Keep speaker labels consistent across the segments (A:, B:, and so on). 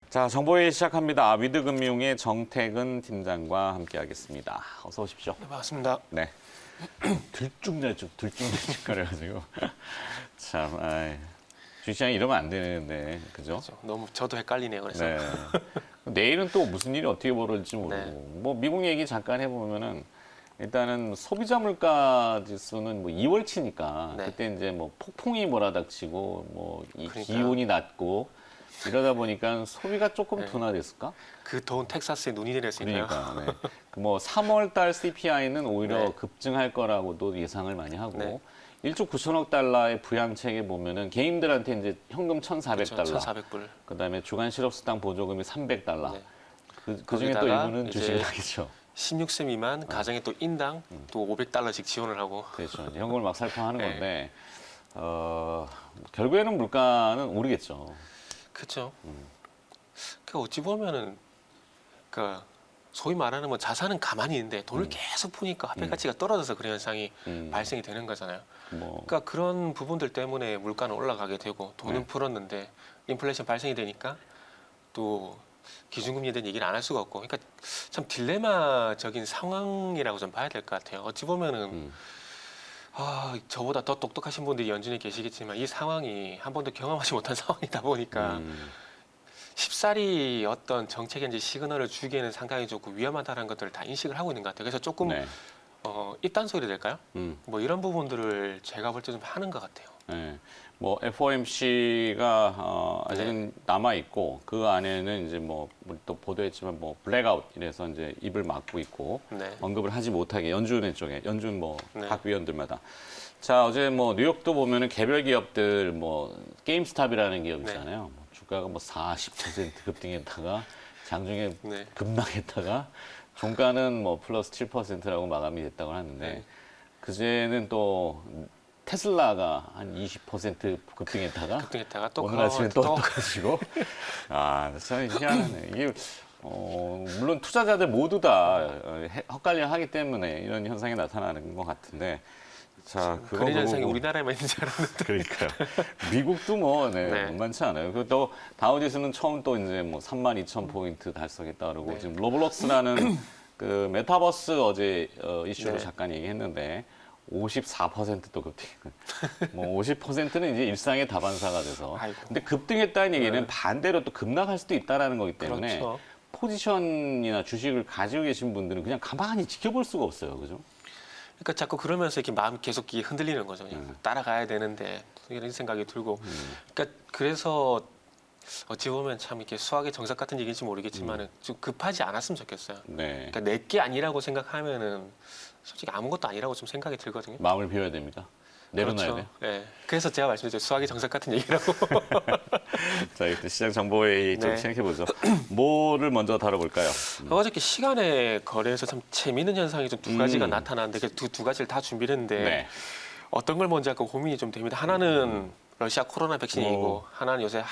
A: 자, 정보회의 시작합니다. 위드금융의 정태근 팀장과 함께하겠습니다. 어서 오십시오.
B: 네, 반갑습니다.
A: 네. 들쭉날쭉 거려가지고 참, 주시장이 이러면 안 되는데, 그죠?
B: 너무 저도 헷갈리네요. 그래서
A: 네. 내일은 또 무슨 일이 어떻게 벌어질지 모르고,
B: 네.
A: 뭐 미국 얘기 잠깐 해보면은 일단은 소비자 물가 지수는 뭐 2월치니까
B: 네.
A: 그때 이제 뭐 폭풍이 몰아닥치고 뭐 이
B: 그러니까.
A: 기온이 낮고 이러다 보니까 소비가 조금
B: 네.
A: 둔화됐을까?
B: 그 더운 텍사스에 눈이 내렸으니까요.
A: 그러니까 네. 그뭐 3월 달 CPI는 오히려
B: 네.
A: 급증할 거라고도 예상을 많이 하고
B: 네.
A: 1조 9천억 달러의 부양책에 보면은 개인들한테 이제 현금 1,400달러,
B: 1,400불.
A: 그다음에 주간 실업수당 보조금이 300달러.
B: 네.
A: 그 중에 또
B: 거기다가
A: 일부는
B: 이제
A: 주식이 나겠죠.
B: 16세 미만 가정에 또 인당 또 500달러씩 지원을 하고.
A: 그렇죠. 이제 현금을 막 살포하는
B: 네.
A: 건데 결국에는 물가는 오르겠죠.
B: 그렇죠. 그 어찌 보면은 그 소위 말하는 뭐 자산은 가만히 있는데 돈을 계속 푸니까 화폐 가치가 떨어져서 그런 현상이 발생이 되는 거잖아요.
A: 뭐
B: 그러니까 그런 부분들 때문에 물가는 올라가게 되고 돈은
A: 네.
B: 풀었는데 인플레이션 발생이 되니까 또 기준금리에 대한 얘기를 안 할 수가 없고, 그러니까 참 딜레마적인 상황이라고 좀 봐야 될 것 같아요. 어찌 보면은 저보다 더 똑똑하신 분들이 연준에 계시겠지만 이 상황이 한 번도 경험하지 못한 상황이다 보니까 쉽사리 어떤 정책인지 시그널을 주기에는 상당히 조금 위험하다는 것들을 다 인식을 하고 있는 것 같아요. 그래서 조금
A: 네.
B: 입단속이 될까요?
A: 음.
B: 뭐 이런 부분들을 제가 볼 때 좀 하는 것 같아요.
A: 네. 뭐 FOMC가 아직은 남아 있고 그 안에는 이제 뭐 또 보도했지만 뭐 블랙아웃 이래서 이제 입을 막고 있고
B: 네.
A: 언급을 하지 못하게 연준 쪽에 연준 뭐
B: 네.
A: 각 위원들마다 자 어제 뭐 뉴욕도 보면은 개별 기업들 뭐 게임스탑이라는 기업
B: 네.
A: 있잖아요. 뭐 주가가 뭐 40% 급등했다가 장중에
B: 네.
A: 급락했다가 종가는 뭐 플러스 7%라고 마감이 됐다고 하는데
B: 네.
A: 그제는 또 테슬라가 한 20% 급등했다가
B: 급등했다가 또
A: 오늘 아침에 또 똑같이고 참 희한하네. 이게 물론 투자자들 모두 다 헛갈려 하기 때문에 이런 현상이 나타나는 것 같은데 자 그거
B: 그런 현상이
A: 보고
B: 우리나라에만 있는 줄 알았는데.
A: 그러니까요. 미국도 뭐
B: 네.
A: 만만치 않아요. 그리고 또 다우지수는 처음 또 이제 뭐 32,000포인트 달성했다 그러고
B: 네.
A: 지금 로블록스라는 그 메타버스 어제 이슈로
B: 네.
A: 잠깐 얘기했는데 54%도 급등했고 뭐 50%는 이제 일상의 다반사가 돼서
B: 아이고.
A: 근데 급등했다는 얘기는
B: 네.
A: 반대로 또 급락할 수도 있다라는 거기 때문에
B: 그렇죠.
A: 포지션이나 주식을 가지고 계신 분들은 그냥 가만히 지켜볼 수가 없어요. 그죠?
B: 그러니까 자꾸 그러면서 이렇게 마음이 계속 이게 흔들리는 거죠. 그냥 따라가야 되는데 이런 생각이 들고. 그러니까 그래서 어찌 보면 참 이렇게 수학의 정석 같은 얘기인지 모르겠지만은 좀 급하지 않았으면 좋겠어요.
A: 네.
B: 그러니까 내게 아니라고 생각하면은 솔직히 아무것도 아니라고 좀 생각이 들거든요.
A: 마음을 비워야 됩니다. 내려놔야
B: 그렇죠.
A: 돼요.
B: 네. 그래서 제가 말씀드렸죠. 수학의 정석 같은 얘기라고.
A: 자, 일단 시장 정보회의 좀
B: 네.
A: 시작해보죠. 뭐를 먼저 다뤄볼까요?
B: 어저께 시간의 거래에서 참 재미있는 현상이 좀 두 가지가 나타나는데 그 두 가지를 다 준비를 했는데
A: 네.
B: 어떤 걸 먼저 할까 고민이 좀 됩니다. 하나는 러시아 코로나 백신이고 하나는 요새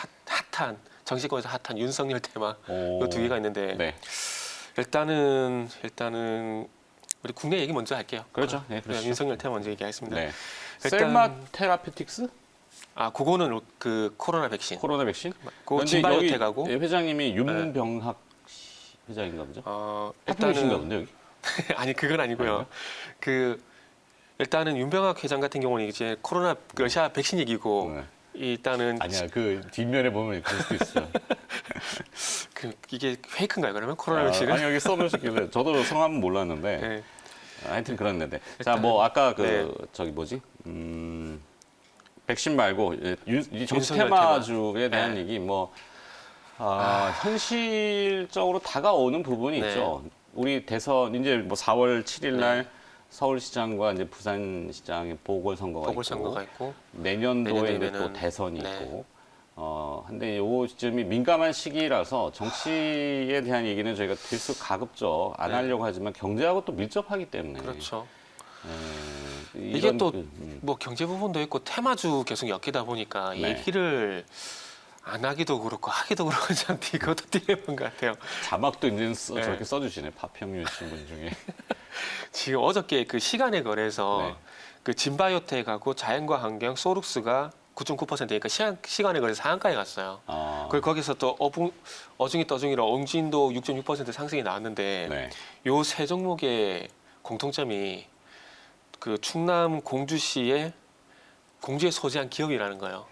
B: 핫한 정치권에서 핫한 윤석열 테마 이 두 개가 있는데
A: 네.
B: 일단은 우리 국내 얘기 먼저 할게요.
A: 그렇죠. 네, 그렇죠.
B: 윤석열 테마 먼저 얘기하겠습니다.
A: 네.
B: 일단-
A: 셀마 테라피틱스?
B: 그거는 그 코로나 백신.
A: 코로나 백신?
B: 그거
A: 그런데
B: 진바이오텍하고
A: 여기 회장님이 윤병학 회장인가 보죠?
B: 일단은
A: 일단은... 본데 여기?
B: 아니 그건 아니고요.
A: 아닌가요?
B: 그 일단은 윤병학 회장 같은 경우는 이제 코로나 러시아 백신 얘기고
A: 네.
B: 일단은
A: 아니야, 그 뒷면에 보면 그럴 수도 있어요.
B: 이게 페이크인가요? 그러면 코로나 백신은?
A: 아니, 여기 써놓으셨길래 저도 성함은 몰랐는데
B: 네.
A: 하여튼 그랬는데. 자,
B: 일단-
A: 뭐 아까 그
B: 네.
A: 저기 뭐지? 백신 말고 이 정치
B: 윤석열
A: 테마주에 대한
B: 네.
A: 얘기 뭐 현실적으로 다가오는 부분이
B: 네.
A: 있죠. 우리 대선 이제 뭐 4월 7일 날
B: 네.
A: 서울시장과 이제 부산시장의 보궐선거가
B: 보궐선거가
A: 있고
B: 있고
A: 내년도에 이제 또
B: 내년도에는-
A: 대선이
B: 네.
A: 있고 근데 요 시점이 민감한 시기라서 정치에 대한 얘기는 저희가 들쑥 가급적 안
B: 네.
A: 하려고 하지만 경제하고 또 밀접하기 때문에
B: 그렇죠.
A: 이런
B: 이게 또
A: 그,
B: 뭐 경제 부분도 있고 테마주 계속 엮이다 보니까
A: 네.
B: 얘기를 안 하기도 그렇고 하기도 그렇고 참 그것도 딜레마인 것 같아요.
A: 자막도 이제
B: 네.
A: 저렇게 써주시네. 파평윤 신분 중에.
B: 지금 어저께 그 시간의 거래에서
A: 네.
B: 그 진바이오텍하고 자연과 환경, 소룩스가 9.9%니까 시간에 걸려서 상한가에 갔어요. 그리고 거기서 또 어중이 떠중이로 엉진도 6.6% 상승이 나왔는데
A: 네.
B: 요 세 종목의 공통점이 그 충남 공주시의 공주에 소재한 기업이라는 거예요.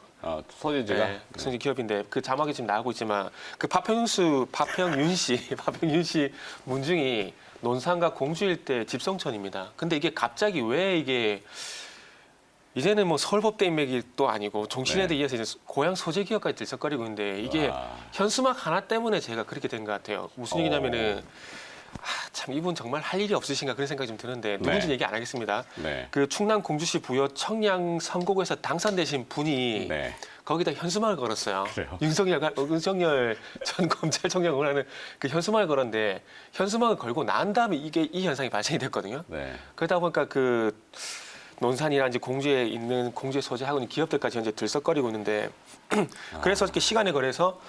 A: 소재지가
B: 네, 소재 기업인데 그 자막이 지금 나오고 있지만 그 파평윤 씨 문중이 논산과 공주 일대 집성촌입니다. 근데 이게 갑자기 왜 이게 이제는 뭐 서울법대 인맥이 또 아니고 종신에도
A: 네.
B: 이어서 이제 고향 소재 기업까지 들썩거리고 있는데 이게 현수막 하나 때문에 제가 그렇게 된 것 같아요. 무슨 얘기냐면은 참 이분 정말 할 일이 없으신가 그런 생각이 좀 드는데 누군지
A: 네.
B: 얘기 안 하겠습니다.
A: 네.
B: 그 충남 공주시 부여 청량 선거구에서 당선되신 분이
A: 네.
B: 거기다 현수막을 걸었어요.
A: 그래요?
B: 윤석열 전 검찰총장을 원하는 그 현수막을 걸었는데 현수막을 걸고 난 다음에 이 현상이 발생이 됐거든요.
A: 네.
B: 그러다 보니까 그 논산이나 이제 공주에 있는 공주에 소재하고 있는 기업들까지 현재 들썩거리고 있는데 그래서 이렇게 시간에 걸해서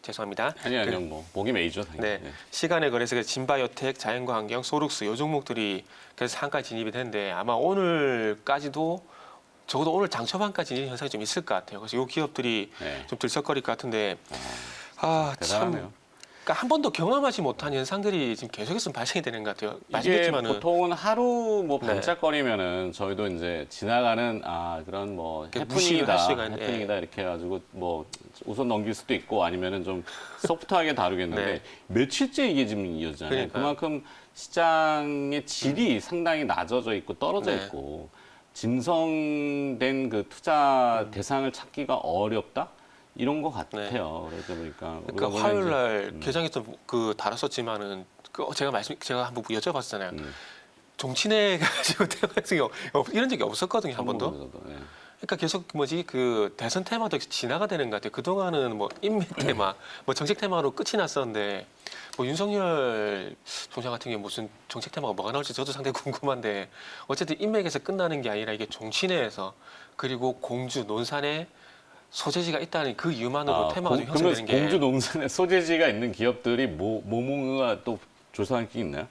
B: 죄송합니다.
A: 아니요, 뭐 목이 메이죠. 당연히.
B: 네, 시간에 걸해서 진바이오텍, 자연과환경, 소룩스 요 종목들이 그래서 상가 진입이 됐는데 아마 오늘까지도 적어도 오늘 장 초반까지 이런 현상이 좀 있을 것 같아요. 그래서 요 기업들이
A: 네.
B: 좀 들썩거릴 것 같은데 참.
A: 대단하네요.
B: 그러니까 한 번도 경험하지 못한 현상들이 지금 계속해서 발생이 되는 것 같아요.
A: 이게
B: 말씀드렸지만은
A: 보통은 하루 뭐
B: 네.
A: 반짝거리면은 저희도 이제 지나가는 그런 뭐
B: 이렇게 무시를 할 수가 있는,
A: 해프닝이다 이렇게 해가지고 뭐 우선 넘길 수도 있고 아니면은 좀 소프트하게 다루겠는데
B: 네.
A: 며칠째 이게 지금 이어지잖아요.
B: 그러니까요.
A: 그만큼 시장의 질이 상당히 낮아져 있고 떨어져
B: 네.
A: 있고 진성된 그 투자 대상을 찾기가 어렵다. 이런 것 같아요. 그러다 보니까
B: 그러니까
A: 우리가
B: 화요일
A: 이제,
B: 날 개장에서 그 다뤘었지만은 제가 한번 여쭤봤잖아요. 종친회 가지고 대화했어요. 이런 적이 없었거든요 한 번도.
A: 네.
B: 그러니까 계속 그 대선 테마도 진화가 되는 것 같아요. 그 동안은 뭐 인맥 테마, 뭐 정책 테마로 끝이 났었는데 뭐 윤석열 총장 같은 경우 무슨 정책 테마가 뭐가 나올지 저도 상당히 궁금한데 어쨌든 인맥에서 끝나는 게 아니라 이게 종친회에서 그리고 공주 논산에 소재지가 있다는 그 이유만으로 테마가 좀
A: 그러면
B: 형성되는 게
A: 공주 농산에 소재지가 있는 기업들이 뭐뭐가 또 조사한 게 있나요?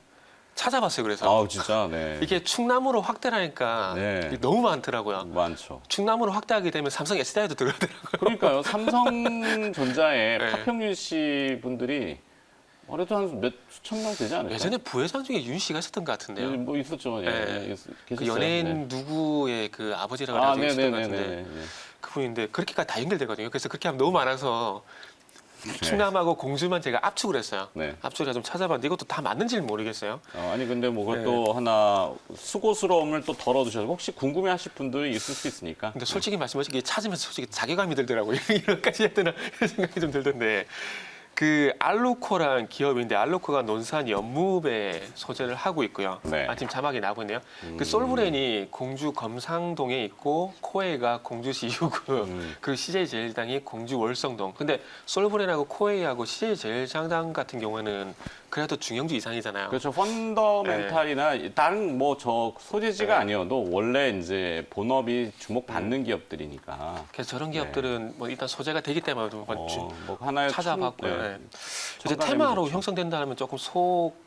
B: 찾아봤어요. 그래서
A: 진짜, 네.
B: 이게 충남으로 확대하니까
A: 네.
B: 이게 너무 많더라고요.
A: 많죠.
B: 충남으로 확대하게 되면 삼성 SDI도 들어가더라고요.
A: 그러니까요. 삼성전자의
B: 네.
A: 파평윤 씨 분들이 그래도 한 수천 명 되지 않을까요?
B: 예전에 부회장 중에 윤 씨가 있었던 것 같은데요.
A: 뭐 있었죠. 예.
B: 네. 그
A: 계셨어요.
B: 연예인 누구의 그 아버지라고 가지고 있었던 것 같은데
A: 네네네.
B: 그분인데 그렇게까지 다 연결되거든요. 그래서 그렇게 하면 너무 많아서
A: 네.
B: 충남하고 공주만 제가 압축을 했어요.
A: 네.
B: 압축을 좀 찾아봤는데 이것도 다 맞는지는 모르겠어요.
A: 아니 근데 뭐
B: 네.
A: 그것도 하나 수고스러움을 또 덜어두셔서 혹시 궁금해하실 분들이 있을 수 있으니까.
B: 근데 솔직히 말씀하시기에 찾으면서 솔직히 자괴감이 들더라고요. 이런까지 해야 되나 이런 생각이 좀 들던데 그 알루코란 기업인데 알루코가 논산 연무배 소재를 하고 있고요.
A: 네.
B: 지금 자막이 나오고 있네요. 그 솔브렌이 공주 검상동에 있고 코웨이가 공주시 유구 그리고 CJ제일당이 공주 월성동. 근데 솔브렌하고 코웨이하고 CJ제일당 같은 경우에는 그래도 중형주 이상이잖아요.
A: 그렇죠. 펀더멘탈이나 다른 뭐 저 소재지가
B: 네.
A: 아니어도 원래 이제 본업이 주목받는 기업들이니까.
B: 그래서 저런 기업들은 뭐 일단 소재가 되기 때문에 좀
A: 뭐 하나의
B: 찾아봤고요. 네. 이제
A: 첨가되면
B: 테마로
A: 좋죠.
B: 형성된다면 조금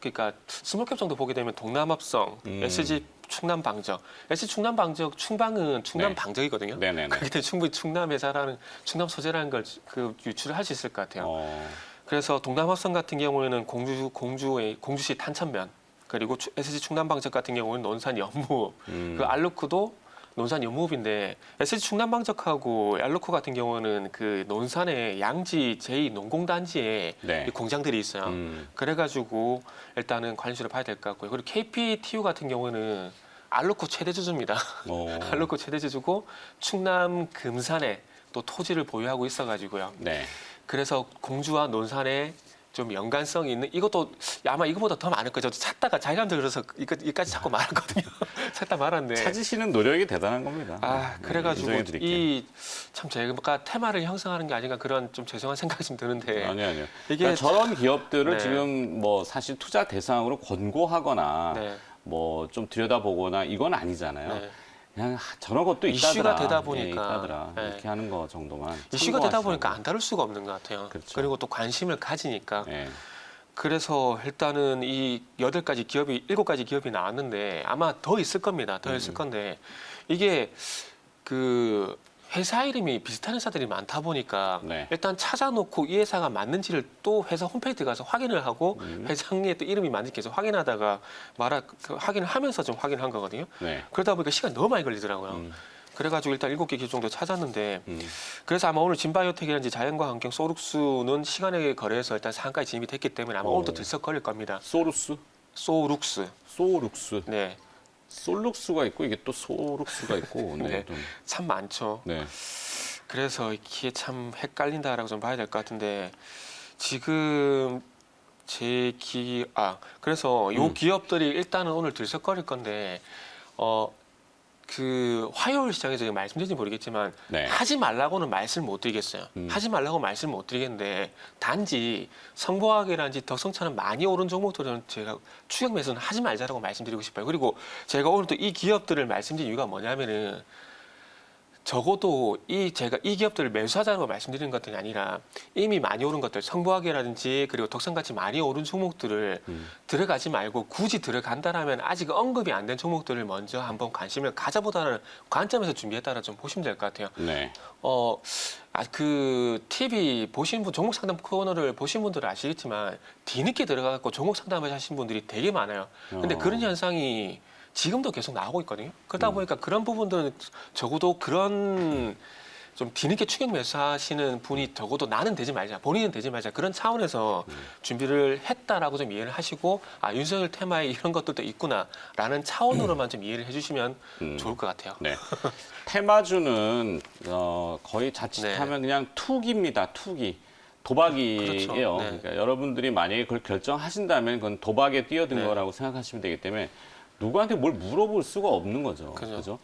B: 그러니까 스몰캡 정도 보게 되면 동남합성, SG 충남 방적, SG 충남 방적 충방은 충남
A: 네.
B: 방적이거든요.
A: 네네네.
B: 그렇기 때문에 충분히 충남 회사라는 충남 소재라는 걸 그 유출을 할 수 있을 것 같아요. 그래서 동남합성 같은 경우에는 공주시 탄천면 그리고 SG 충남 방적 같은 경우는 논산 연무업, 그 알루크도 논산 연무업인데 SG 충남 방적하고 알루크 같은 경우는 그 논산의 양지 제2농공단지에
A: 네.
B: 이 공장들이 있어요. 그래가지고 일단은 관심을 봐야 될 것 같고요. 그리고 KPTU 같은 경우는 알루코 최대 주주입니다. 알루코 최대 주주고 충남 금산에 또 토지를 보유하고 있어가지고요.
A: 네.
B: 그래서 공주와 논산에 좀 연관성이 있는 이것도 아마 이거보다 더 많을 거예요. 저도 찾다가 자기감들 그래서 이까지 자꾸 말았거든요. 찾다 말았는데
A: 찾으시는 노력이 대단한 겁니다.
B: 그래가지고
A: 인정해드릴게요.
B: 이 참 제가 테마를 형성하는 게 아닌가 그런 좀 죄송한 생각이 좀 드는데
A: 아니요.
B: 이게
A: 그러니까 저런 기업들을
B: 네.
A: 지금 뭐 사실 투자 대상으로 권고하거나
B: 네.
A: 뭐 좀 들여다보거나 이건 아니잖아요.
B: 네.
A: 그냥 저런 것도 있다더라.
B: 이슈가 되다 보니까.
A: 있다더라.
B: 네.
A: 이렇게 하는 거 정도만.
B: 이슈가 되다 보니까
A: 참고하시라고.
B: 안 다룰 수가 없는 것 같아요.
A: 그렇죠.
B: 그리고 또 관심을 가지니까.
A: 네.
B: 그래서 일단은 이 7가지 기업이 나왔는데 아마 더 있을 겁니다. 더 있을 건데 이게 그 회사 이름이 비슷한 회사들이 많다 보니까
A: 네.
B: 일단 찾아놓고 이 회사가 맞는지를 또 회사 홈페이지 가서 확인을 하고 회장의 또 이름이 맞는지 계속 확인하다가 확인을 하면서 좀 확인을 한 거거든요.
A: 네.
B: 그러다 보니까 시간이 너무 많이 걸리더라고요. 그래가지고 일단 7개 기업 정도 찾았는데 그래서 아마 오늘 진바이오텍이라든지 자연과 환경 소룩스는 시간에 거래해서 일단 상한가에 진입이 됐기 때문에 아마 오늘도 들썩거릴 겁니다.
A: 소루스?
B: 소룩스.
A: 소룩스.
B: 네.
A: 솔룩스가 있고 이게 또 소룩스가 있고. 네.
B: 네.
A: 좀,
B: 참 많죠.
A: 네.
B: 그래서 이게 참 헷갈린다라고 좀 봐야 될 것 같은데 지금 그래서 요 기업들이 일단은 오늘 들썩거릴 건데 그 화요일 시장에서 제가 말씀드린지 모르겠지만
A: 네.
B: 하지 말라고는 말씀 못 드리겠어요. 하지 말라고 말씀 못 드리겠는데 단지 성보학이라든지 덕성차는 많이 오른 종목들은 제가 추격 매수는 하지 말자라고 말씀드리고 싶어요. 그리고 제가 오늘 또 이 기업들을 말씀드린 이유가 뭐냐면은 적어도 제가 이 기업들을 매수하자고 말씀드리는 것들이 아니라 이미 많이 오른 것들, 성보학이라든지 그리고 덕성같이 많이 오른 종목들을 들어가지 말고 굳이 들어간다라면 아직 언급이 안 된 종목들을 먼저 한번 관심을 가져보다는 관점에서 준비했다라 좀 보시면 될 것 같아요.
A: 네.
B: 그 TV 보신 분, 종목 상담 코너를 보신 분들은 아시겠지만 뒤늦게 들어가고 종목 상담을 하신 분들이 되게 많아요. 근데 그런 현상이 지금도 계속 나오고 있거든요. 그러다 보니까 그런 부분들은 적어도 그런 좀 뒤늦게 추격 매수하시는 분이 적어도 나는 되지 말자, 본인은 되지 말자 그런 차원에서 준비를 했다라고 좀 이해를 하시고 윤석열 테마에 이런 것들도 있구나라는 차원으로만 좀 이해를 해주시면 좋을 것 같아요.
A: 네. 테마주는 거의 자칫하면
B: 네.
A: 그냥 투기입니다. 투기. 도박이에요.
B: 그렇죠. 네.
A: 그러니까 여러분들이 만약에 그걸 결정하신다면 그건 도박에 뛰어든
B: 네.
A: 거라고 생각하시면 되기 때문에 누구한테 뭘 물어볼 수가 없는 거죠.
B: 그죠.
A: 그죠?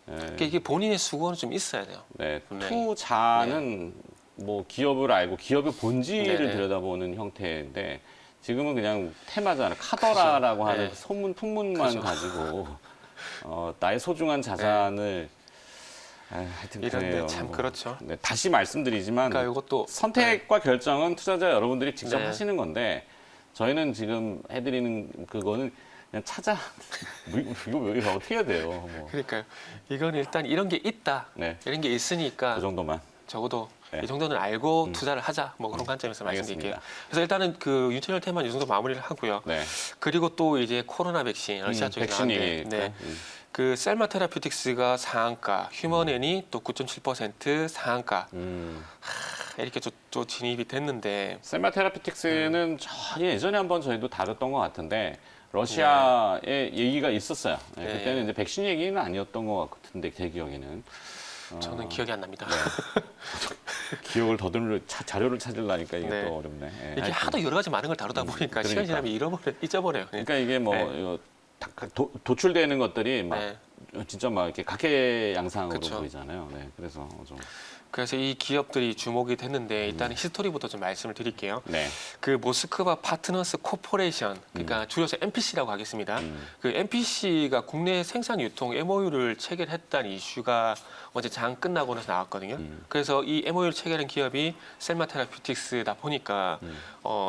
B: 그러니까 이게 본인의 수고는 좀 있어야 돼요.
A: 네.
B: 분명히.
A: 투자는 뭐 기업을 알고 기업의 본질을
B: 네네.
A: 들여다보는 형태인데 지금은 그냥 테마잖아요. 카더라라고
B: 그죠.
A: 하는
B: 네.
A: 소문 풍문만
B: 그죠.
A: 가지고 나의 소중한 자산을 하여튼
B: 이런데
A: 그래요.
B: 참 그렇죠.
A: 네, 다시 말씀드리지만
B: 그러니까 이것도
A: 선택과 결정은 투자자 여러분들이 직접
B: 네.
A: 하시는 건데 저희는 지금 해드리는 그거는 그냥 찾아 이거 어떻게 해야 돼요? 뭐.
B: 그러니까요. 이건 일단 이런 게 있다.
A: 네,
B: 이런 게 있으니까
A: 그 정도만.
B: 적어도
A: 네.
B: 이 정도는 알고 투자를 하자. 뭐 그런 관점에서 말씀드릴게요.
A: 알겠습니다.
B: 그래서 일단은 그 윤석열 테마는 이 정도 마무리를 하고요.
A: 네.
B: 그리고 또 이제 코로나 백신 러시아 쪽에
A: 백신
B: 나왔는데
A: 얘기.
B: 네. 그 셀마 테라퓨틱스가 상한가, 휴먼엔이 또 9.7% 상한가 이렇게 또 진입이 됐는데
A: 셀마 테라피틱스는 예전에 한번 저희도 다뤘던 것 같은데 러시아의 얘기가 있었어요. 네,
B: 네.
A: 그때는 이제 백신 얘기는 아니었던 것 같은데 제 기억에는
B: 저는 기억이 안 납니다.
A: 기억을 더듬을 자료를 찾으려니까 이게
B: 네.
A: 또 어렵네. 예,
B: 이게
A: 하여튼.
B: 하도 여러 가지 많은 걸 다루다 보니까 시간이
A: 그러니까.
B: 지나면 잊어버려요.
A: 그러니까 이게 뭐
B: 네.
A: 이거 도출되는 것들이 막
B: 네.
A: 진짜 막 이렇게 각해양상으로
B: 그쵸.
A: 보이잖아요. 네, 그래서 좀
B: 그래서 이 기업들이 주목이 됐는데 일단 히스토리부터 좀 말씀을 드릴게요.
A: 네,
B: 그 모스크바 파트너스 코퍼레이션, 그러니까 줄여서 MPC라고 하겠습니다. 그 MPC가 국내 생산 유통 MOU를 체결했다는 이슈가 어제 장 끝나고 나서 나왔거든요. 그래서 이 MOU를 체결한 기업이 셀마 테라퓨틱스다 보니까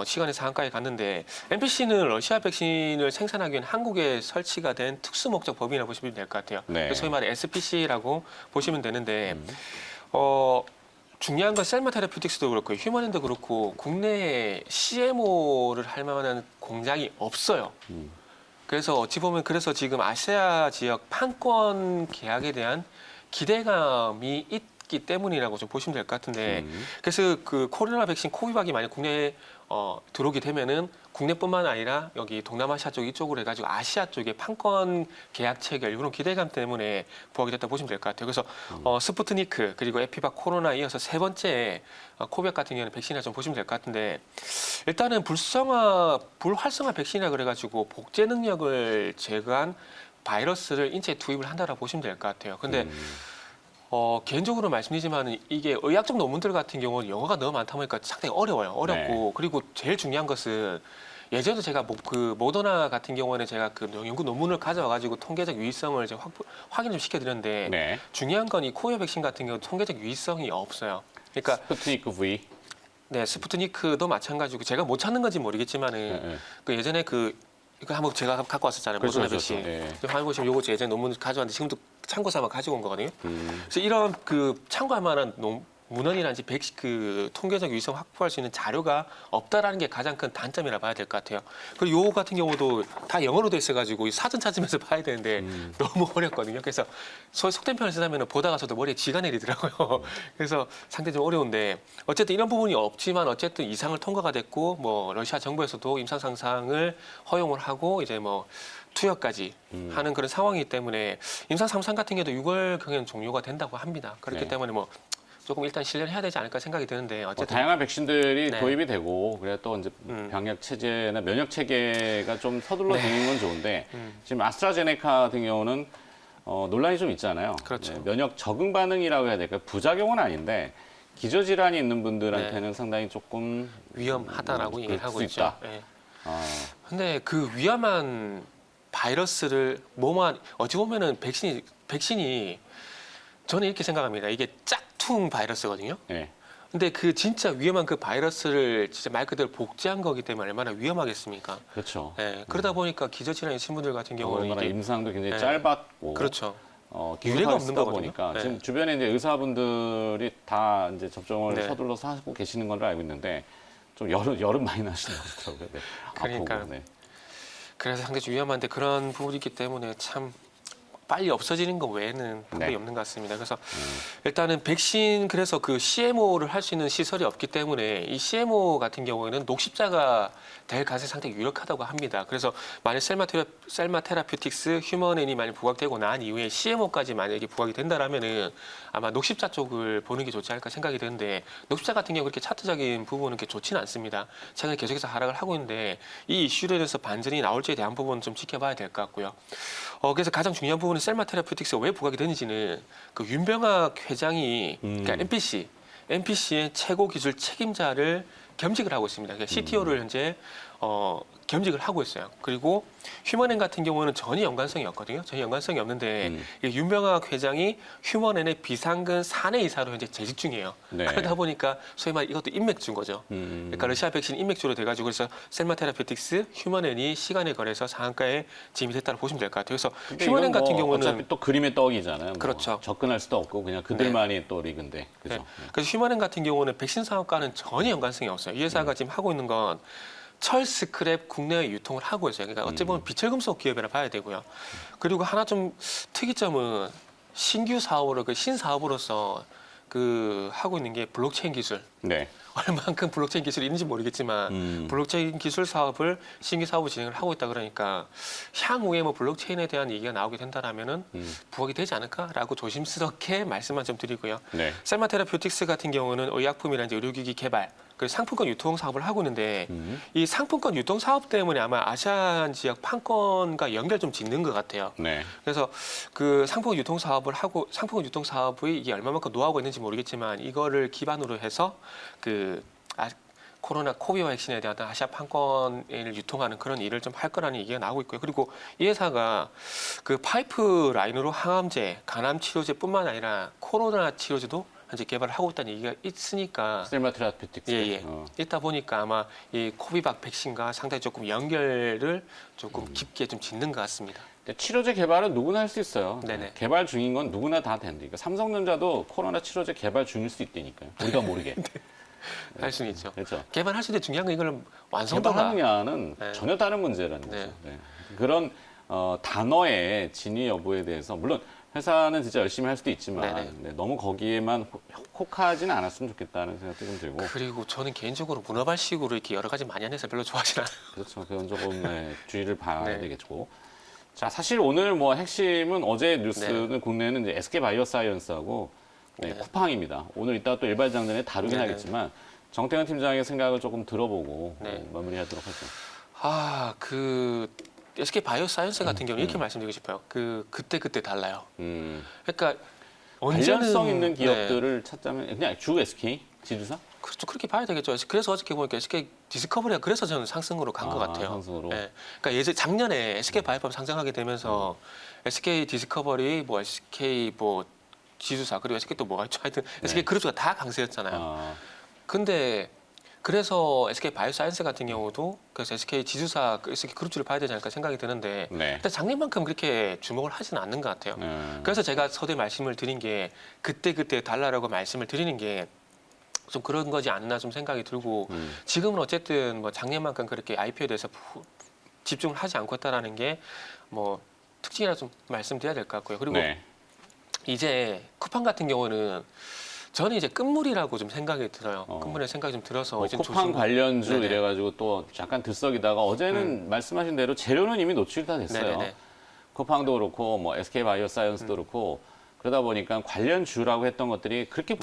B: 시간의 상한가에 갔는데 MPC는 러시아 백신을 생산하기 위한 한국에 설치가 된 특수 목적 법인이라고 보시면 될 것 같아요.
A: 네.
B: 소위 말해 SPC라고 보시면 되는데 중요한 건 셀마 테라퓨틱스도 그렇고 휴먼엔도 그렇고 국내에 CMO를 할 만한 공장이 없어요. 그래서 어찌 보면 그래서 지금 아시아 지역 판권 계약에 대한 기대감이 있기 때문이라고 좀 보시면 될 것 같은데 그래서 그 코로나 백신 코비박이 만약 국내에 들어오게 되면은 국내뿐만 아니라 여기 동남아시아 쪽 이쪽으로 해가지고 아시아 쪽에 판권 계약 체결 이런 기대감 때문에 부각이 됐다 보시면 될 것 같아요. 그래서 스푸트니크 그리고 에피박 코로나 이어서 세 번째 코비박 같은 경우는 백신이라 좀 보시면 될 것 같은데 일단은 불활성화 백신이라 그래가지고 복제 능력을 제거한 바이러스를 인체에 투입을 한다라고 보시면 될 것 같아요. 근데 개인적으로 말씀드리지만 이게 의학적 논문들 같은 경우는 영어가 너무 많다 보니까 상당히 어렵고
A: 네.
B: 그리고 제일 중요한 것은 예전에도 제가 그 모더나 같은 경우에는 제가 그 연구 논문을 가져와가지고 통계적 유의성을 이제 확인 좀 시켜드렸는데
A: 네.
B: 중요한 건 이 코비박 백신 같은 경우 통계적 유의성이 없어요. 그러니까
A: 스푸트니크 V.
B: 네 스푸트니크도 마찬가지고 제가 못 찾는 건지 모르겠지만은
A: 네.
B: 그 예전에 그 이거 한번 제가 갖고 왔었잖아요.
A: 그렇죠,
B: 모더나
A: 그렇죠.
B: 백신.
A: 예.
B: 지금 한번 보시면 요거 제 예전에 논문 가져왔는데 지금도 참고 삼아 가지고 온 거거든요. 그래서 이런 그 참고할 만한 문헌이라든지 그 통계적 유의성 확보할 수 있는 자료가 없다라는 게 가장 큰 단점이라 봐야 될 것 같아요. 그리고 요거 같은 경우도 다 영어로 돼 있어가지고 사전 찾으면서 봐야 되는데 너무 어렵거든요. 그래서 속된 편을 쓰자면 보다가 저도 머리에 쥐가 내리더라고요. 그래서 상당히 좀 어려운데 어쨌든 이런 부분이 없지만 어쨌든 이상을 통과가 됐고 뭐 러시아 정부에서도 임상 상상을 허용을 하고 이제 뭐 투여까지 하는 그런 상황이기 때문에 임상 상상 같은 경우도 6월 경에는 종료가 된다고 합니다. 그렇기
A: 네.
B: 때문에 뭐 조금 일단 신뢰를 해야 되지 않을까 생각이 드는데 어쨌든
A: 다양한 백신들이
B: 네.
A: 도입이 되고 그래 또 이제 병역 체제나 면역 체계가 좀 서둘러지는 건 좋은데 지금 아스트라제네카 같은 경우는 논란이 좀 있잖아요.
B: 그렇죠.
A: 네, 면역 적응 반응이라고 해야 될까요? 부작용은 아닌데 기저질환이 있는 분들한테는 상당히 조금
B: 위험하다라고 얘기를 하고
A: 수
B: 있죠.
A: 있다.
B: 네.
A: 아,
B: 근데 그 위험한 바이러스를 몸안 어찌 보면은 백신이 저는 이렇게 생각합니다. 이게 짝퉁 바이러스거든요.
A: 네.
B: 근데 그 진짜 위험한 그 바이러스를 진짜 말 그대로 복제한 거기 때문에 얼마나 위험하겠습니까?
A: 그렇죠.
B: 네, 그러다 보니까 기저질환 있으신 분들 같은 경우는
A: 더군다나
B: 이게
A: 임상도 굉장히
B: 네.
A: 짧았고
B: 그렇죠.
A: 기술화가
B: 유례가 없는
A: 쓰다
B: 거거든요.
A: 보니까
B: 네.
A: 지금 주변에 이제 의사분들이 다 이제 접종을
B: 네.
A: 서둘러서 하고 계시는 걸로 알고 있는데 좀 여름 많이 나시는 것 같더라고요. 네.
B: 그러니까.
A: 아프고, 네.
B: 그래서 상당히 좀 위험한데 그런 부분이 있기 때문에 참 빨리 없어지는 것 외에는 방법이
A: 네.
B: 없는 것 같습니다. 그래서 일단은 백신 그래서 그 CMO를 할 수 있는 시설이 없기 때문에 이 CMO 같은 경우에는 녹십자가 될 가능성이 상당히 유력하다고 합니다. 그래서 만약 셀마 테라퓨틱스 휴먼엔이 만약 부각되고 난 이후에 CMO까지 만약에 부각이 된다라면은 아마 녹십자 쪽을 보는 게 좋지 않을까 생각이 드는데 녹십자 같은 경우 그렇게 차트적인 부분은 그렇게 좋지는 않습니다. 최근에 계속해서 하락을 하고 있는데 이 이슈로 인해서 반전이 나올지에 대한 부분은 좀 지켜봐야 될 것 같고요. 그래서 가장 중요한 부분은 셀마 테라퓨틱스가 왜 부각이 되는지는 그 윤병학 회장이 그러니까 NPC의 최고 기술 책임자를 겸직을 하고 있습니다. 그러니까 CTO를 현재 겸직을 하고 있어요. 그리고 휴먼엔 같은 경우는 전혀 연관성이 없거든요. 전혀 연관성이 없는데 이 윤병학 회장이 휴먼엔의 비상근 사내 이사로 현재 재직 중이에요.
A: 네.
B: 그러다 보니까 소위 말 이것도 인맥주인 거죠. 그러니까 러시아 백신 인맥주로 돼가지고 그래서 셀마 테라퓨틱스, 휴먼엔이 시간에 걸해서 상한가에 진입이 됐다고 보시면 될 것 같아요. 그래서
A: 근데
B: 휴먼엔
A: 이건
B: 같은
A: 뭐
B: 경우는
A: 어차피 또 그림의 떡이잖아요. 뭐
B: 그렇죠.
A: 접근할 수도 없고 그냥 그들만이 또 리그인데 그죠?
B: 네. 그래서 휴먼엔 같은 경우는 백신 사업과는 전혀 연관성이 없어요. 이 회사가 지금 하고 있는 건 철 스크랩 국내에 유통을 하고 있어요. 그러니까 어찌 보면 비철금속 기업이라 봐야 되고요. 그리고 하나 좀 특이점은 신규 사업으로 그 신사업으로서 그 하고 있는 게 블록체인 기술.
A: 네.
B: 얼만큼 블록체인 기술이 있는지 모르겠지만 블록체인 기술 사업을 신규 사업을 진행을 하고 있다 그러니까 향후에 뭐 블록체인에 대한 얘기가 나오게 된다라면은 부각이 되지 않을까라고 조심스럽게 말씀만 좀 드리고요.
A: 네.
B: 셀마 테라퓨틱스 같은 경우는 의약품이라든지 의료기기 개발 그리고 상품권 유통 사업을 하고 있는데 이 상품권 유통 사업 때문에 아마 아시안 지역 판권과 연결 좀 짓는 것 같아요.
A: 네.
B: 그래서 그 상품권 유통 사업을 하고 상품권 유통 사업의 이게 얼마만큼 노하우가 있는지 모르겠지만 이거를 기반으로 해서 코로나 코비와 백신에 대한 아시아 판권을 유통하는 그런 일을 좀 할 거라는 얘기가 나오고 있고요. 그리고 이 회사가 그 파이프 라인으로 항암제, 간암 치료제뿐만 아니라 코로나 치료제도 현재 개발을 하고 있다는 얘기가 있으니까
A: 셀마 테라피틱스.
B: 예. 있다 보니까 아마 이 코비박 백신과 상당히 조금 연결을 조금 깊게 좀 짓는 것 같습니다.
A: 치료제 개발은 누구나 할 수 있어요.
B: 네네.
A: 개발 중인 건 누구나 다 된다니까. 삼성전자도 코로나 치료제 개발 중일 수 있다니까요. 우리가 모르게.
B: 할 수는 있죠.
A: 그렇죠.
B: 개발할 수 있는데 중요한 건 이걸 완성도가
A: 개발하느냐는
B: 네.
A: 전혀 다른 문제라는
B: 네.
A: 거죠. 네. 그런 단어의 진위 여부에 대해서 물론 회사는 진짜 열심히 할 수도 있지만
B: 네네.
A: 네, 너무 거기에만 혹하지는 않았으면 좋겠다는 생각도 좀 들고
B: 그리고 저는 개인적으로 문어발식으로 이렇게 여러 가지 많이 하는 회사 별로 좋아하지 않아요.
A: 그렇죠. 그건 조금 주의를 봐야
B: 네.
A: 되겠고. 자, 사실 오늘 뭐 핵심은 어제 뉴스는 국내는 이제 SK 바이오사이언스하고 쿠팡입니다. 오늘 이따 또 일발장전에 다루긴
B: 네네.
A: 하겠지만 정태근 팀장의 생각을 조금 들어보고
B: 네.
A: 마무리하도록 하죠.
B: 그 SK 바이오사이언스 같은 경우는 이렇게 말씀드리고 싶어요. 그때 달라요. 그러니까
A: 관련성 있는
B: 네.
A: 기업들을 찾자면 그냥 주 SK 지주사?
B: 그렇죠. 그렇게 봐야 되겠죠. 그래서 어저께 보니까 SK 디스커버리가 그래서 저는 상승으로 간 것 같아요.
A: 상승으로.
B: 네. 그러니까 작년에 SK 바이오팜 상장하게 되면서 SK 디스커버리, 뭐 SK 뭐 지주사 그리고 SK 또 뭐가 있죠. 하여튼 SK 그룹주가 다 강세였잖아요. 근데 그래서 SK 바이오사이언스 같은 경우도 그래서 SK 지주사 SK 그룹주를 봐야 되지 않을까 생각이 드는데
A: 네.
B: 일단 작년만큼 그렇게 주목을 하지는 않는 것 같아요. 그래서 제가 서두에 말씀을 드린 게 그때 달라라고 말씀을 드리는 게 좀 그런 거지 않나 좀 생각이 들고 지금은 어쨌든 뭐 작년만큼 그렇게 IPO에 대해서 집중을 하지 않고 있다라는 게 뭐 특징이라 좀 말씀드려야 될 것 같고요. 그리고
A: 네.
B: 이제 쿠팡 같은 경우는 저는 이제 끝물이라고 좀 생각이 들어요.
A: 어.
B: 끝물의 생각이 좀 들어서
A: 뭐
B: 이제
A: 쿠팡 관련주
B: 네네.
A: 이래가지고 또 잠깐 들썩이다가 어제는 말씀하신 대로 재료는 이미 노출이 다 됐어요.
B: 네네네.
A: 쿠팡도 그렇고 뭐 SK 바이오사이언스도 그렇고 그러다 보니까 관련주라고 했던 것들이 그렇게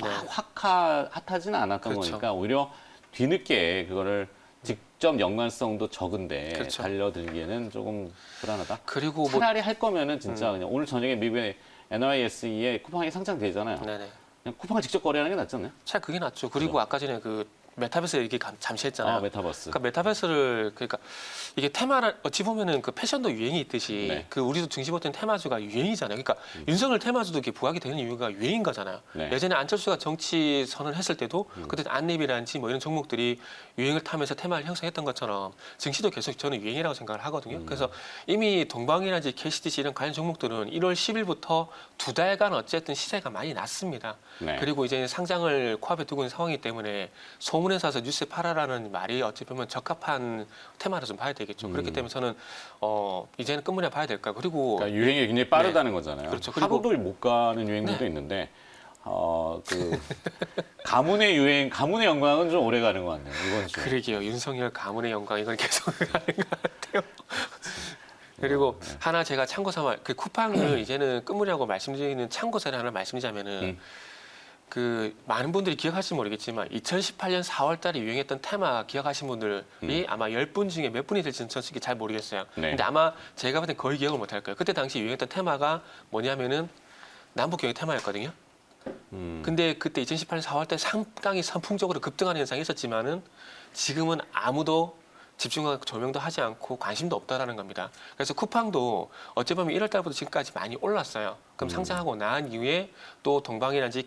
A: 핫하지는 않았던
B: 그렇죠.
A: 거니까 오히려 뒤늦게 그거를 직접 연관성도 적은데
B: 그렇죠.
A: 달려들기에는 조금 불안하다.
B: 그리고 뭐
A: 차라리 할 거면은 진짜 그냥 오늘 저녁에 미국의 NYSE에 쿠팡이 상장되잖아요.
B: 네네.
A: 그냥 쿠팡을 직접 거래하는 게 낫지 않나요?
B: 차라리 그게 낫죠. 그리고 아까 전에 그 메타버스 얘기 잠시 했잖아요.
A: 아, 메타버스.
B: 그러니까 메타버스를 그러니까 이게 테마를 어찌 보면은 그 패션도 유행이 있듯이
A: 네.
B: 그 우리도 등시보던 테마주가 유행이잖아요. 그러니까 윤석열 테마주도 이렇게 부각이 되는 이유가 유행인 거잖아요.
A: 네.
B: 예전에 안철수가 정치 선언을 했을 때도 그때 안립이라든지 뭐 이런 종목들이 유행을 타면서 테마를 형성했던 것처럼 증시도 계속 저는 유행이라고 생각을 하거든요. 그래서 이미 동방이라든지 KCTC 이런 관련 종목들은 1월 10일부터 2달간 어쨌든 시세가 많이 났습니다.
A: 네.
B: 그리고 이제 상장을 코앞에 두고 있는 상황이기 때문에 소문에 사서 뉴스에 팔아라는 말이 어찌 보면 적합한 테마로 좀 봐야 되겠죠. 그렇기 때문에 저는 이제는 끝물이나 봐야 될까. 그리고
A: 그러니까 유행이 굉장히 빠르다는 거잖아요.
B: 그렇죠. 그리고-
A: 하루도 못 가는 유행들도
B: 네.
A: 있는데 그 가문의 유행, 가문의 영광은 좀 오래 가는 것 같네요. 이번 주.
B: 그러게요. 윤석열 가문의 영광 이건 계속 가는 것 같아요. 그리고 하나 제가 참고 삼아 그 쿠팡을 이제는 끝물이라고 말씀드리는 참고사를 하나 말씀드리자면은 그 많은 분들이 기억하실지 모르겠지만 2018년 4월달에 유행했던 테마 기억하신 분들이 아마 10분 중에 몇 분이 될지는 전 솔직히 잘 모르겠어요.
A: 네.
B: 근데 아마 제가 봤을 땐 거의 기억을 못 할 거예요. 그때 당시 유행했던 테마가 뭐냐면은 남북경의 테마였거든요. 근데 그때 2018년 4월달 상당히 선풍적으로 급등하는 현상이 있었지만은 지금은 아무도 집중하고 조명도 하지 않고 관심도 없다라는 겁니다. 그래서 쿠팡도 어찌 보면 1월 달부터 지금까지 많이 올랐어요. 그럼 상장하고 난 이후에 또 동방이라든지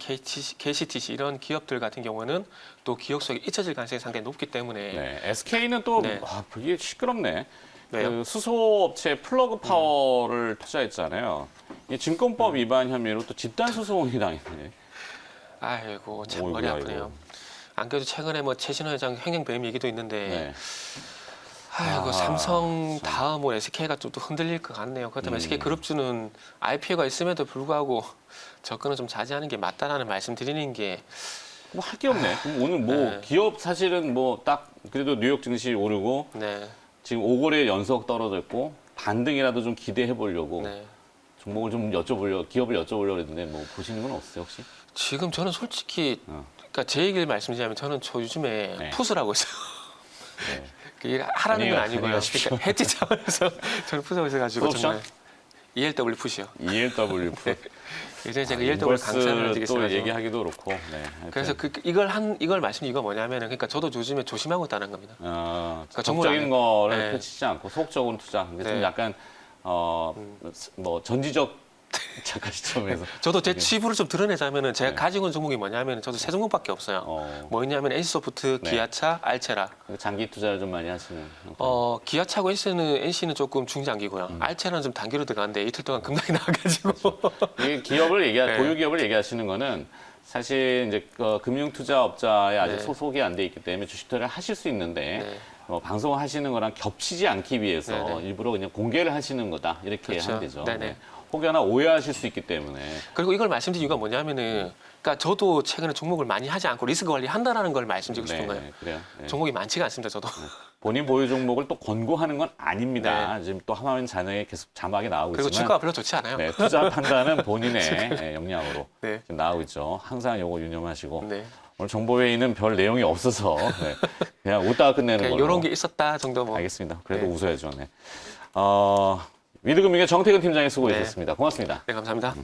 B: KCTC 이런 기업들 같은 경우는 또 기억 속에 잊혀질 가능성이 상당히 높기 때문에
A: 네. SK는 또
B: 네.
A: 이게 시끄럽네.
B: 왜요?
A: 그 수소업체 플러그 파워를 투자했잖아요. 이 증권법 위반 혐의로 또 집단 소송이 당했네.
B: 아이고 참
A: 어이구,
B: 머리
A: 아이고.
B: 아프네요. 안 그래도 최근에 뭐 최신호 회장 횡령배임 얘기도 있는데
A: 네.
B: 아이고
A: 아,
B: 삼성 다음으로 SK가 좀 또 흔들릴 것 같네요. 그렇다면 SK 그룹주는 IPO가 있음에도 불구하고 접근을 좀 자제하는 게 맞다라는 말씀드리는 게
A: 뭐 할 게 없네. 그럼 오늘 뭐
B: 네.
A: 기업 사실은 뭐 딱 그래도 뉴욕 증시 오르고
B: 네,
A: 지금 5거래 연속 떨어졌고 반등이라도 좀 기대해 보려고
B: 네.
A: 종목을 좀 여쭤보려 기업을 여쭤보려고 했는데 뭐 보시는 건 없어요 혹시?
B: 지금 저는 솔직히
A: 어.
B: 그러니까 제 얘기를 말씀드리자면 저는 저 요즘에
A: 네.
B: 푸스를 하고 있어요.
A: 네.
B: 그게 하라는 건
A: 안녕히
B: 아니고요.
A: 가십시오.
B: 그러니까 해지 차원에서 저는 푸스하고 있어가지고
A: 푸
B: 정말 ELW 푸시요.
A: ELW 프로.
B: 예전에 제가 ELW 강사를
A: 또
B: 해드리겠어요.
A: 얘기하기도 그렇고. 네. 하여튼.
B: 그래서 이걸 말씀 이거 뭐냐면은 그러니까 저도 요즘에 조심하고 있다는 겁니다. 그러니까 정보를
A: 적적인
B: 안
A: 거를
B: 네.
A: 펼치지 않고 소극적으로 투자. 근데 좀
B: 네.
A: 약간 뭐 전지적 잠깐 시점에서.
B: 저도 제 치부를 좀 드러내자면은 제가
A: 네.
B: 가지고 있는 종목이 뭐냐면 저도 세 종목밖에 없어요. 뭐 있냐면 NC소프트,
A: 네.
B: 기아차, 알체라.
A: 장기 투자를 좀 많이 하시는.
B: 기아차고 NC는 조금 중장기고요. 알체라는 좀 단기로 들어가는데 이틀 동안 급락이 나와가지고.
A: 이 기업을
B: 네.
A: 보유 기업을 얘기하시는 거는 사실 이제 금융 투자업자에 아직
B: 네.
A: 소속이 안 돼 있기 때문에 주식 투자를 하실 수 있는데
B: 네.
A: 방송을 하시는 거랑 겹치지 않기 위해서
B: 네, 네.
A: 일부러 그냥 공개를 하시는 거다 이렇게
B: 그렇죠.
A: 하면 되죠.
B: 네, 네.
A: 네. 혹여나 오해하실 수 있기 때문에.
B: 그리고 이걸 말씀드린 이유가 뭐냐면은 그러니까 저도 최근에 종목을 많이 하지 않고 리스크 관리한다라는 걸 말씀드리고 싶은 거예요.
A: 그래요. 네.
B: 종목이 많지가 않습니다. 저도.
A: 본인 보유 종목을 또 권고하는 건 아닙니다. 지금 또 화면 잔에 계속 자막이 나오고
B: 네. 그리고
A: 있지만
B: 주가가 별로 좋지 않아요.
A: 네, 투자 판단은 본인의 역량으로
B: 네.
A: 지금 나오고 있죠. 항상 요거 유념하시고
B: 네.
A: 오늘 정보회의는 별 내용이 없어서 그냥 웃다가 끝내는
B: 그냥
A: 걸로.
B: 이런 게 있었다 정도 뭐.
A: 알겠습니다. 그래도
B: 네.
A: 웃어야죠. 네. 위드금융의 정태근 팀장의 수고해주셨습니다. 고맙습니다.
B: 네, 감사합니다.